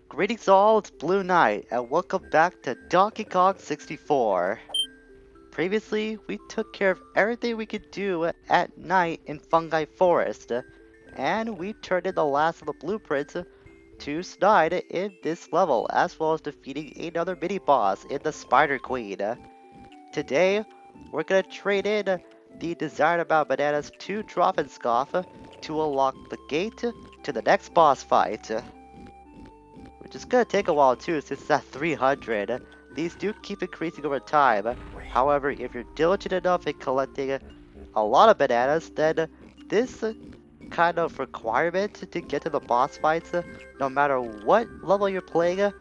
Greetings all, it's Blue Knight, and welcome back to Donkey Kong 64. Previously, we took care of everything we could do at night in Fungi Forest, and we turned in the last of the blueprints to Snide in this level, as well as defeating another mini-boss in the Spider Queen. Today, we're gonna trade in the desired amount of bananas to Drop and Scoff to unlock the gate to the next boss fight. Which is gonna take a while too, since it's at 300. These do keep increasing over time. However, if you're diligent enough in collecting a lot of bananas, then this kind of requirement to get to the boss fights, no matter what level you're playing,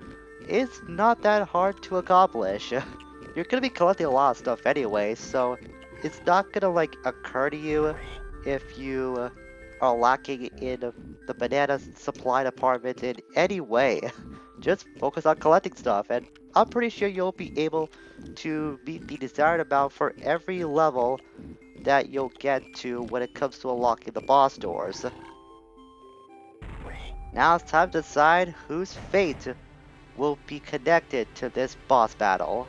is not that hard to accomplish. You're gonna be collecting a lot of stuff anyway, so it's not gonna like occur to you if you are lacking in the banana supply department in any way. Just focus on collecting stuff, and I'm pretty sure you'll be able to meet the desired amount for every level that you'll get to when it comes to unlocking the boss doors. Now it's time to decide whose fate will be connected to this boss battle.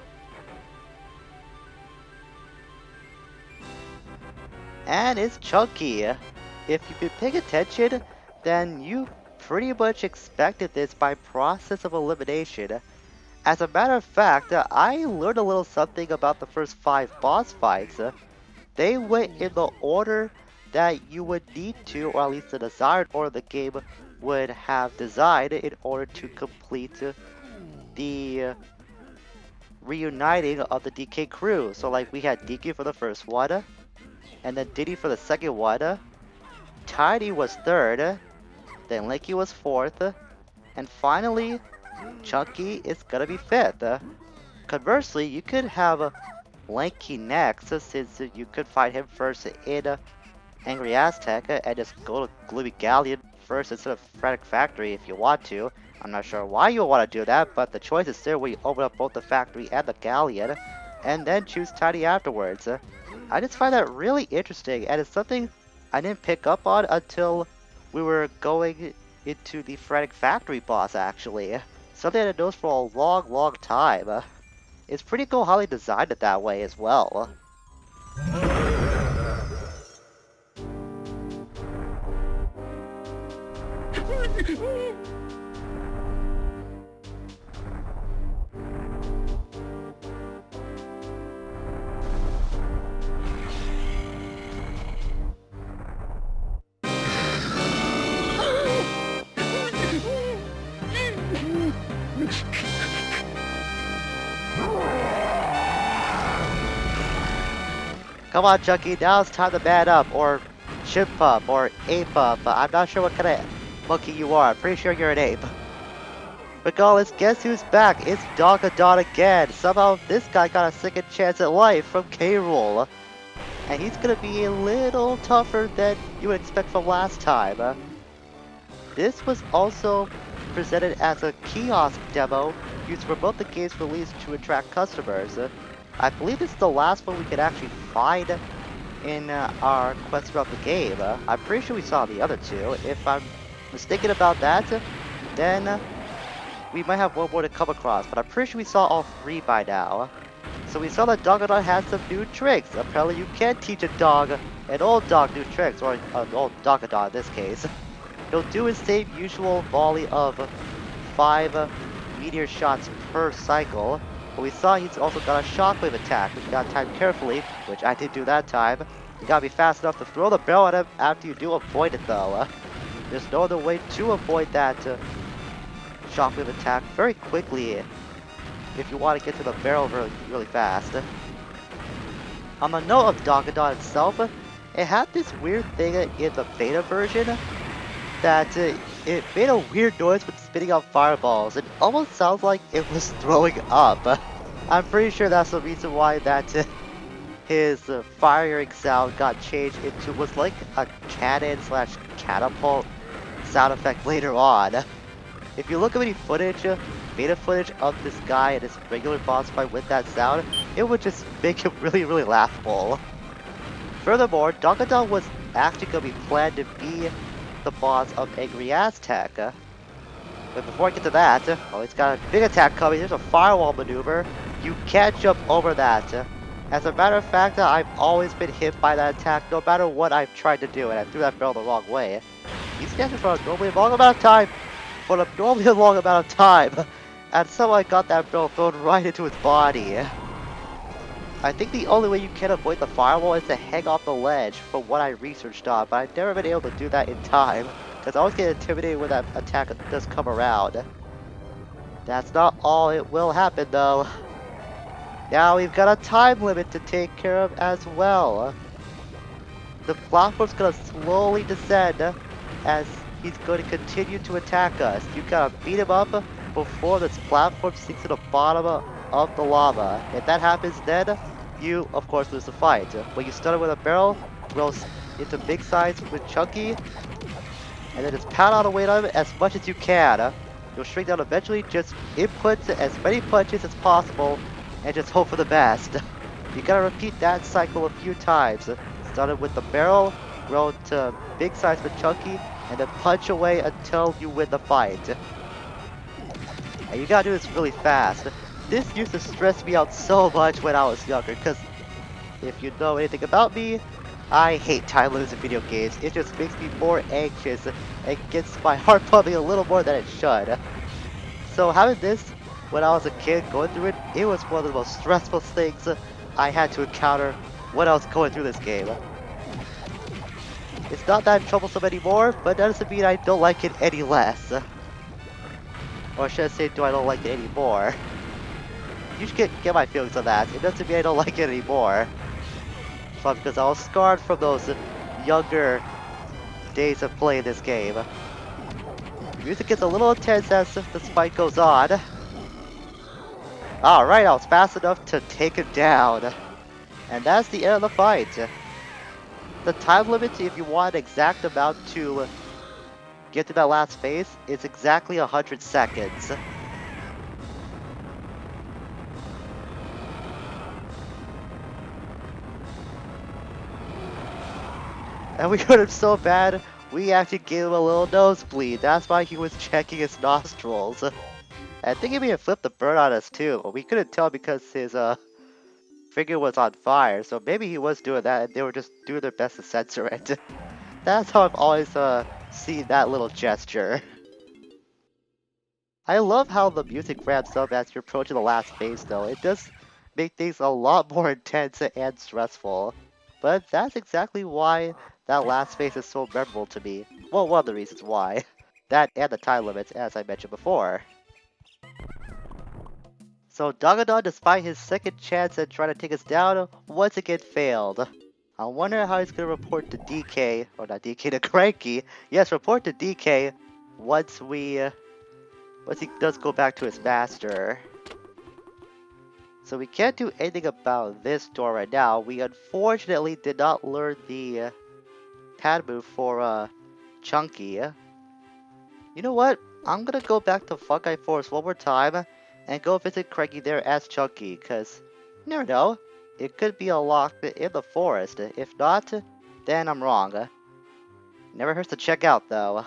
And it's Chunky. If you've been paying attention, then you pretty much expected this by process of elimination. As a matter of fact, I learned a little something about the first 5 boss fights. They went in the order that you would need to, or at least the desired order the game would have designed in order to complete the reuniting of the DK crew. So like we had DK for the first one, and then Diddy for the second one, Tiny was third, then Linky was fourth, and finally Chunky is gonna be fifth. Conversely, you could have Lanky next, since you could fight him first in Angry Aztec and just go to Gloomy Galleon first instead of Frantic Factory if you want to. I'm not sure why you want to do that, but the choice is there where you open up both the factory and the Galleon, and then choose Tiny afterwards. I just find that really interesting, and it's something I didn't pick up on until we were going into the Frantic Factory boss, actually. Something I noticed for a long time. It's pretty cool how they designed it that way as well. Come on, Chucky, now it's time to man up, or chimp up, or ape up. I'm not sure what kind of monkey you are. I'm pretty sure you're an ape. Regardless, guess who's back? It's Dongadon again. Somehow this guy got a second chance at life from Rool. And he's gonna be a little tougher than you would expect from last time. This was also presented as a kiosk demo used to promote the game's release to attract customers. I believe this is the last one we could actually find in our quest throughout the game. I'm pretty sure we saw the other two. If I'm mistaken about that, then we might have one more to come across, but I'm pretty sure we saw all 3 by now. So we saw that Dongadon has some new tricks. Apparently you can teach a dog, an old dog, new tricks, or an old Dongadon in this case. He'll do his same usual volley of 5 meteor shots per cycle. But we saw he's also got a shockwave attack, which you gotta time carefully, which I did do that time. You gotta be fast enough to throw the barrel at him after you do avoid it though. There's no other way to avoid that shockwave attack very quickly if you want to get to the barrel really fast. On the note of Dongadon itself, it had this weird thing in the beta version that it made a weird noise when spitting out fireballs. It almost sounds like it was throwing up. I'm pretty sure that's the reason why that his firing sound got changed into was like a cannon / catapult sound effect later on. If you look at any footage, beta footage of this guy and his regular boss fight with that sound, it would just make him really laughable. Furthermore, Dongadon was actually going to be planned to be the boss of Angry Aztec. But before I get to that, oh, he's got a big attack coming. There's a firewall maneuver. You can't jump over that. As a matter of fact, I've always been hit by that attack no matter what I've tried to do, and I threw that barrel the wrong way. He's standing for a normally long amount of time. For an abnormally long amount of time. And somehow I got that barrel thrown right into his body. I think the only way you can avoid the firewall is to hang off the ledge from what I researched on, but I've never been able to do that in time, because I always get intimidated when that attack does come around. That's not all it will happen though. Now we've got a time limit to take care of as well. The platform's gonna slowly descend as he's going to continue to attack us. You gotta beat him up before this platform sinks to the bottom of the lava. If that happens, then you, of course, lose the fight. When you start with a barrel, roll into big size with Chunky, and then just pound out a weight on him as much as you can. You'll shrink down eventually, just input as many punches as possible, and just hope for the best. You gotta repeat that cycle a few times. Started with the barrel, roll to big size with Chunky, and then punch away until you win the fight. And you gotta do this really fast. This used to stress me out so much when I was younger, because if you know anything about me, I hate time limits in video games. It just makes me more anxious and gets my heart pumping a little more than it should. So having this when I was a kid going through it, it was one of the most stressful things I had to encounter when I was going through this game. It's not that troublesome anymore, but that doesn't mean I don't like it any less. Or should I say, do I don't like it anymore? You should get my feelings on that. It doesn't mean I don't like it anymore. But because I was scarred from those younger days of playing this game. The music gets a little intense as the fight goes on. Alright, I was fast enough to take him down. And that's the end of the fight. The time limit, if you want an exact amount to get to that last phase, is exactly 100 seconds. And we hurt him so bad, we actually gave him a little nosebleed. That's why he was checking his nostrils. I think he may have flipped the bird on us too, but we couldn't tell because his finger was on fire. So maybe he was doing that and they were just doing their best to censor it. That's how I've always seen that little gesture. I love how the music ramps up as you're approaching the last phase though. It does make things a lot more intense and stressful. But that's exactly why that last phase is so memorable to me. Well, one of the reasons why. That and the time limits, as I mentioned before. So Danganron, despite his second chance at trying to take us down, once again failed. I wonder how he's gonna report to DK, or not DK, to Cranky. Yes, report to DK once he does go back to his master. So we can't do anything about this door right now. We unfortunately did not learn the pad move for Chunky. You know what? I'm gonna go back to Fungi Forest one more time and go visit Cranky there as Chunky, cause you never know. It could be a lock in the forest. If not, then I'm wrong. Never hurts to check out though.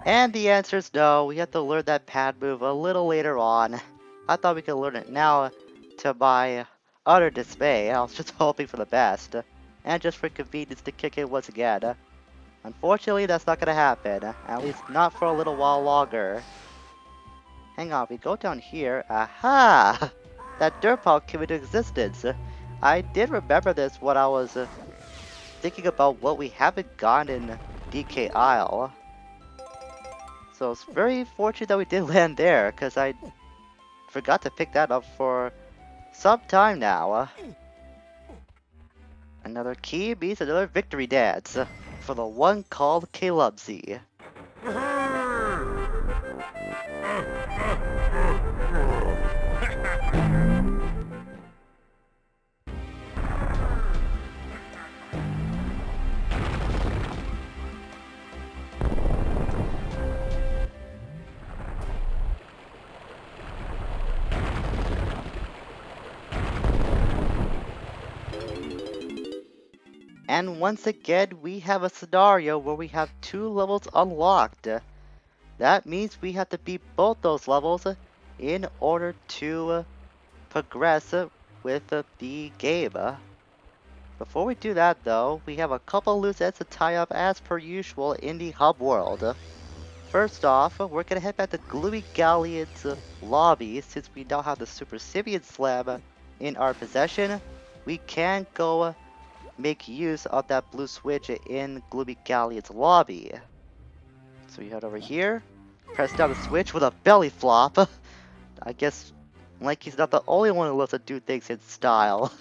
And the answer is no, we have to learn that pad move a little later on. I thought we could learn it now, to my utter dismay. I was just hoping for the best. And just for convenience to kick in once again. Unfortunately, that's not gonna happen. At least not for a little while longer. Hang on, if we go down here, aha! That dirt pile came into existence. I did remember this when I was thinking about what we haven't gotten in DK Isle. So it's very fortunate that we did land there, because I forgot to pick that up for some time now. Another key means another victory dance for the one called Calebsy. And once again, we have a scenario where we have 2 levels unlocked. That means we have to beat both those levels in order to progress with the game. Before we do that though, we have a couple loose ends to tie up as per usual in the hub world. First off, we're gonna head back to Gloomy Galleon's lobby. Since we now have the Super Sibian Slab in our possession, we can go make use of that blue switch in Gloomy Galleon's lobby. So we head over here, press down the switch with a belly flop. I guess Lanky's not the only one who loves to do things in style.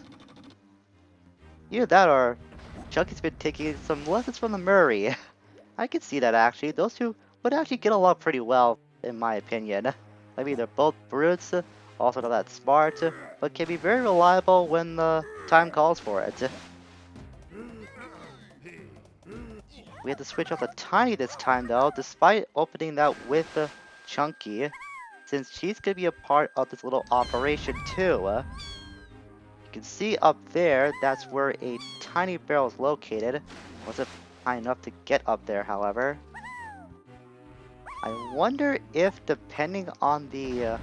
Either that or Chunky's been taking some lessons from the Murray. I can see that actually. Those two would actually get along pretty well, in my opinion. I mean, they're both brutes, also not that smart, but can be very reliable when the time calls for it. We have to switch off the Tiny this time though, despite opening that with Chunky, since she's going to be a part of this little operation too. You can see up there, that's where a tiny barrel is located. Wasn't high enough to get up there, however. I wonder if, depending on the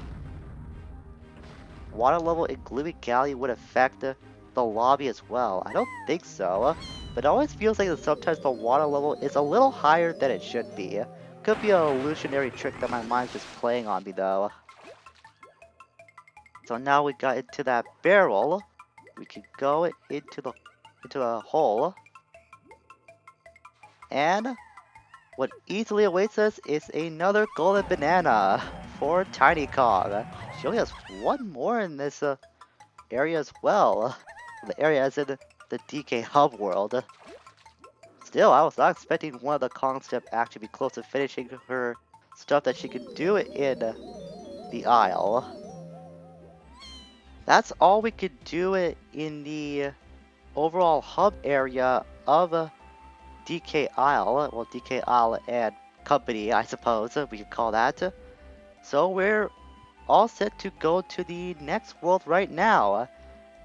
water level in Gloomy Galley, would affect the lobby as well. I don't think so, but it always feels like that sometimes the water level is a little higher than it should be. Could be an illusionary trick that my mind's just playing on me though. So now we got into that barrel. We can go into the hole. And what easily awaits us is another golden banana for Tiny Kong. She only has one more in this area as well. The area as in the DK Hub world. Still, I was not expecting one of the Kongs to actually be close to finishing her stuff that she can do in the aisle. That's all we could do in the overall hub area of DK Isle. Well, DK Isle and Company, I suppose we could call that. So we're all set to go to the next world right now.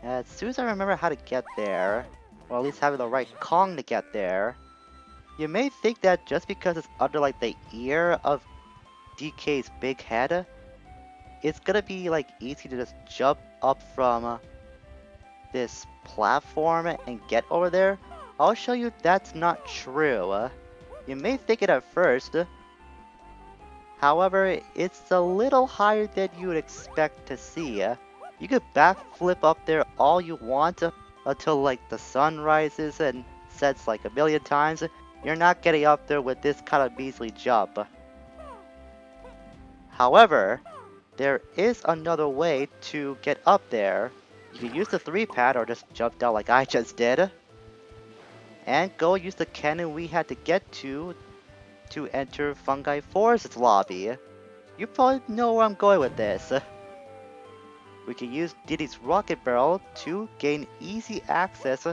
As soon as I remember how to get there, or at least having the right Kong to get there, you may think that just because it's under like the ear of DK's big head, it's gonna be like easy to just jump up from this platform and get over there. I'll show you that's not true. You may think it at first. However, it's a little higher than you would expect to see. You could backflip up there all you want until like the sun rises and sets like a million times. You're not getting up there with this kind of measly jump. However, there is another way to get up there. You can use the 3-pad or just jump down like I just did. And go use the cannon we had to get to enter Fungi Forest's lobby. You probably know where I'm going with this. We can use Diddy's rocket barrel to gain easy access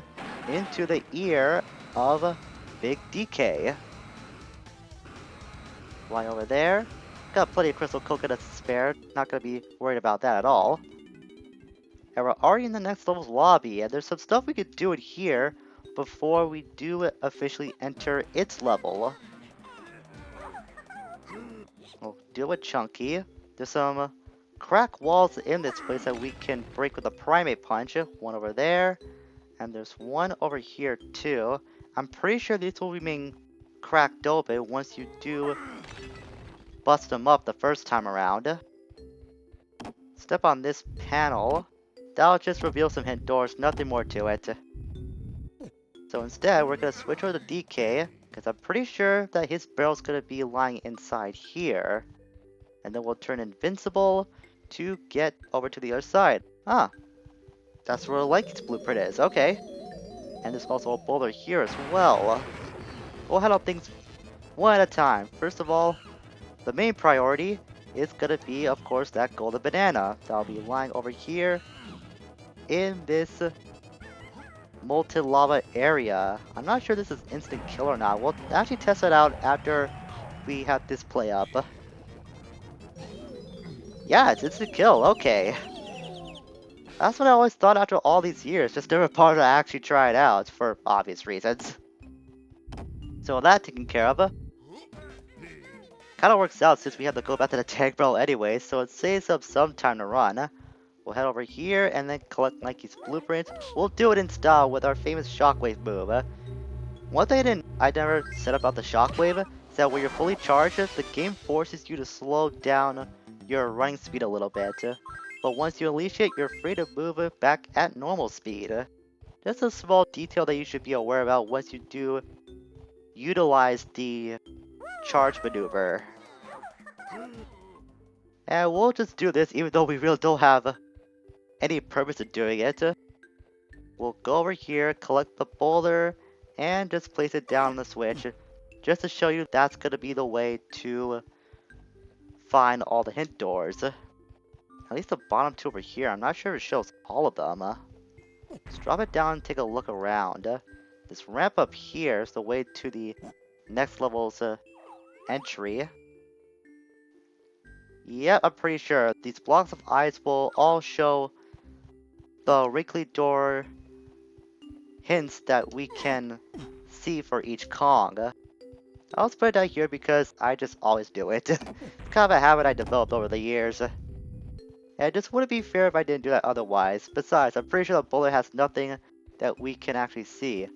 into the ear of Big DK. Fly over there. Got plenty of crystal coconuts to spare. Not gonna be worried about that at all. And we're already in the next level's lobby, and there's some stuff we could do in here before we do officially enter its level. We'll deal with Chunky. There's some crack walls in this place that we can break with a primate punch. One over there, and there's one over here too. I'm pretty sure these will remain cracked open once you do bust them up the first time around. Step on this panel. That'll just reveal some hidden doors, nothing more to it. So instead, we're gonna switch over to DK, because I'm pretty sure that his barrel's gonna be lying inside here. And then we'll turn invincible to get over to the other side. Ah, that's where Lanky's blueprint is, okay. And there's also a boulder here as well. We'll handle things one at a time. First of all, the main priority is gonna be, of course, that golden banana. That'll be lying over here in this molten lava area. I'm not sure this is instant kill or not. We'll actually test it out after we have this play up. Yeah, it's instant kill, okay. That's what I always thought after all these years, just never bothered to actually try it out, for obvious reasons. So with that taken care of, kinda works out since we have to go back to the tank barrel anyway, so it saves up some time to run. We'll head over here and then collect Nike's blueprint. We'll do it in style with our famous shockwave move. One thing I never said about the shockwave is that when you're fully charged, the game forces you to slow down your running speed a little bit. But once you unleash it, you're free to move it back at normal speed. Just a small detail that you should be aware about once you do utilize the charge maneuver. And we'll just do this even though we really don't have any purpose of doing it. We'll go over here, collect the boulder, and just place it down on the switch, just to show you that's gonna be the way to find all the hint doors. At least the bottom two over here, I'm not sure if it shows all of them. Let's drop it down and take a look around. This ramp up here is the way to the next level's entry. Yep, I'm pretty sure. These blocks of ice will all show the wrinkly door hints that we can see for each Kong. I'll put it down here because I just always do it. It's kind of a habit I developed over the years. And it just wouldn't be fair if I didn't do that otherwise. Besides, I'm pretty sure the bullet has nothing that we can actually see.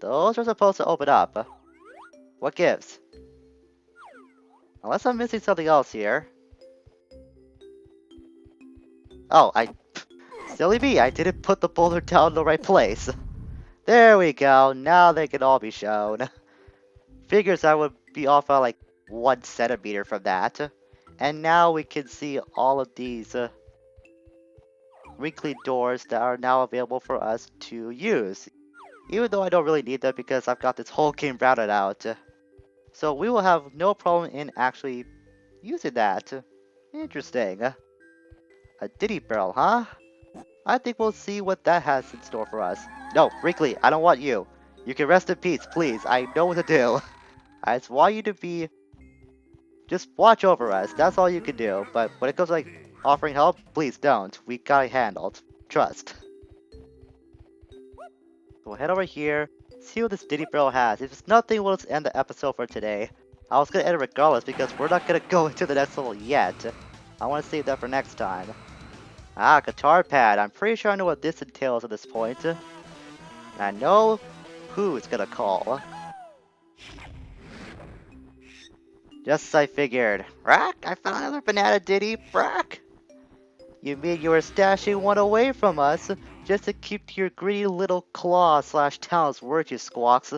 Those are supposed to open up. What gives? Unless I'm missing something else here. Oh, silly me, I didn't put the boulder down in the right place. There we go, now they can all be shown. Figures I would be off by like 1 centimeter from that. And now we can see all of these wrinkly doors that are now available for us to use. Even though I don't really need them because I've got this whole game routed out. So we will have no problem in actually using that. Interesting. A Diddy barrel, huh? I think we'll see what that has in store for us. No, Wrinkly, I don't want you. You can rest in peace, please. I know what to do. I just want you to be... Just watch over us. That's all you can do. But when it comes to, like, offering help, please don't. We got it handled. Trust. We'll head over here, see what this Diddy barrel has. If it's nothing, we'll just end the episode for today. I was gonna end it regardless because we're not gonna go into the next level yet. I want to save that for next time. Ah, guitar pad. I'm pretty sure I know what this entails at this point. And I know who it's gonna call. Just as I figured. Rack, I found another banana Diddy. Rack. You mean you were stashing one away from us just to keep to your greedy little claw/talents, weren't you, Squawks?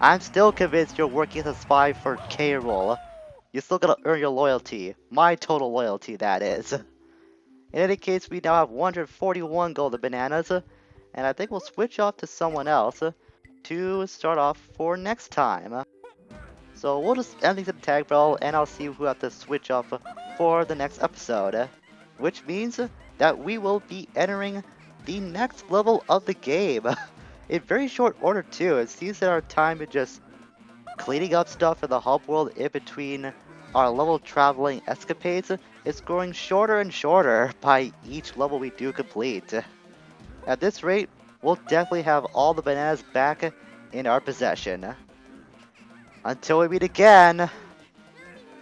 I'm still convinced you're working as a spy for K-Rool. You're still gonna earn your loyalty. My total loyalty, that is. In any case, we now have 141 golden bananas, and I think we'll switch off to someone else to start off for next time. So we'll just end things at the tag bell, and I'll see who have to switch off for the next episode. Which means that we will be entering the next level of the game. In very short order too. It seems that our time is just cleaning up stuff in the hub world in between our level traveling escapades is growing shorter and shorter by each level we do complete. At this rate, we'll definitely have all the bananas back in our possession. Until we meet again,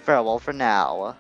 farewell for now.